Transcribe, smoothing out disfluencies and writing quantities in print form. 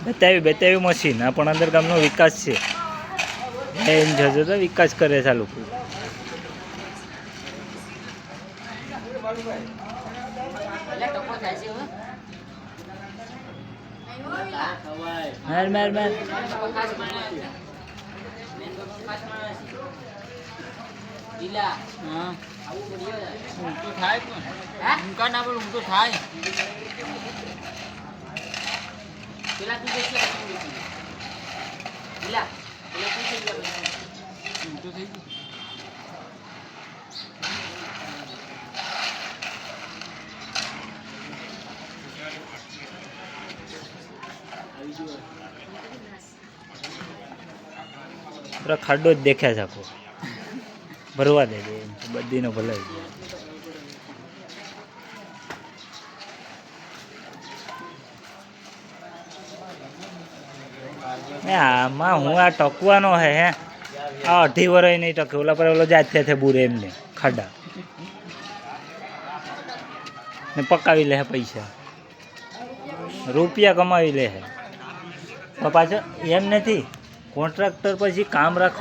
બતાવ્યું મશીન આ પણ અંદર ગામનો વિકાસ છે એમ જજો તો વિકાસ કરે છે આ લોકો માર માર માર ઊંધું થાય જ ને ઊંઘા ના બોલ ઊંધું થાય પેલા તું દેખ પેલા ઊંધું થઈ ગયું પૂરા ખાડો જ દેખ્યા છે આખો ભરવા દે બધીનો ભલાઈ આમાં હું આ ટકવાનો હે હે આ 18 વર્ષ નહીં ટકે ઓલા પર ઓલો જાત છે બુરે એમને ખાડા ને પકાવી લે પૈસા રૂપિયા કમાવી લે પણ પાછો એમ નથી કોન્ટ્રાક્ટર પછી કામ રાખો